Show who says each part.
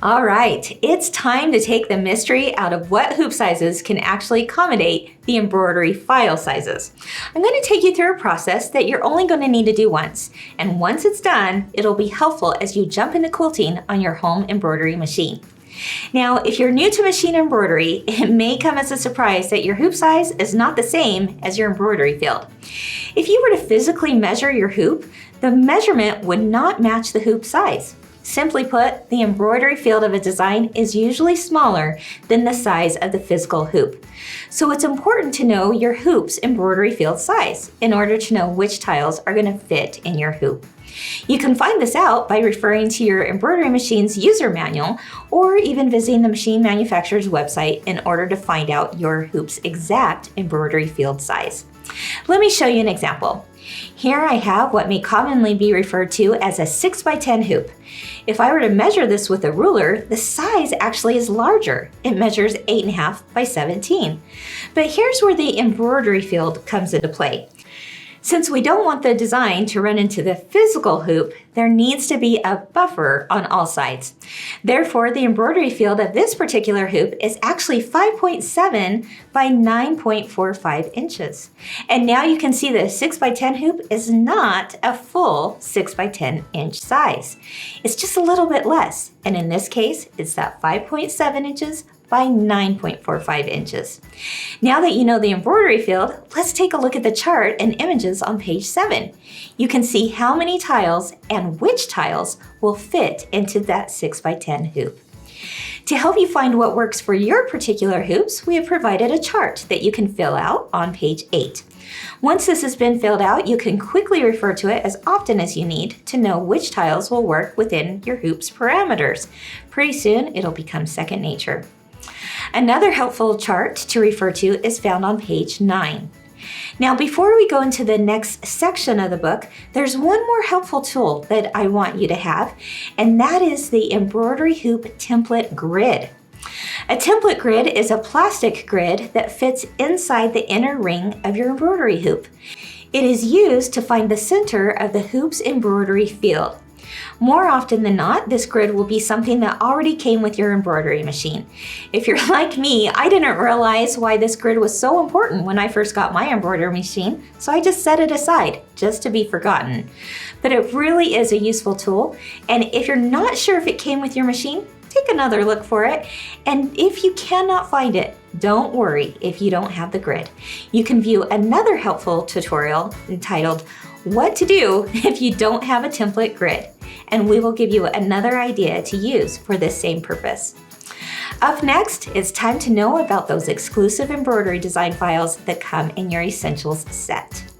Speaker 1: All right, it's time to take the mystery out of what hoop sizes can actually accommodate the embroidery file sizes. I'm going to take you through a process that you're only going to need to do once. And once it's done, it'll be helpful as you jump into quilting on your home embroidery machine. Now, if you're new to machine embroidery, it may come as a surprise that your hoop size is not the same as your embroidery field. If you were to physically measure your hoop, the measurement would not match the hoop size. Simply put, the embroidery field of a design is usually smaller than the size of the physical hoop. So it's important to know your hoop's embroidery field size in order to know which tiles are going to fit in your hoop. You can find this out by referring to your embroidery machine's user manual or even visiting the machine manufacturer's website in order to find out your hoop's exact embroidery field size. Let me show you an example. Here I have what may commonly be referred to as a 6x10 hoop. If I were to measure this with a ruler, the size actually is larger. It measures 8.5 by 17. But here's where the embroidery field comes into play. Since we don't want the design to run into the physical hoop, there needs to be a buffer on all sides. Therefore, the embroidery field of this particular hoop is actually 5.7 by 9.45 inches. And now you can see the 6x10 hoop is not a full 6x10 inch size. It's just a little bit less. And in this case, it's that 5.7 inches by 9.45 inches. Now that you know the embroidery field, let's take a look at the chart and images on page 7. You can see how many tiles and which tiles will fit into that 6x10 hoop. To help you find what works for your particular hoops, we have provided a chart that you can fill out on page 8. Once this has been filled out, you can quickly refer to it as often as you need to know which tiles will work within your hoop's parameters. Pretty soon, it'll become second nature. Another helpful chart to refer to is found on page 9. Now, before we go into the next section of the book, there's one more helpful tool that I want you to have, and that is the embroidery hoop template grid. A template grid is a plastic grid that fits inside the inner ring of your embroidery hoop. It is used to find the center of the hoop's embroidery field. More often than not, this grid will be something that already came with your embroidery machine. If you're like me, I didn't realize why this grid was so important when I first got my embroidery machine, so I just set it aside, just to be forgotten. But it really is a useful tool, and if you're not sure if it came with your machine, take another look for it. And if you cannot find it, don't worry if you don't have the grid. You can view another helpful tutorial entitled What to Do If You Don't Have a Template Grid, and we will give you another idea to use for this same purpose. Up next, it's time to know about those exclusive embroidery design files that come in your Essentials set.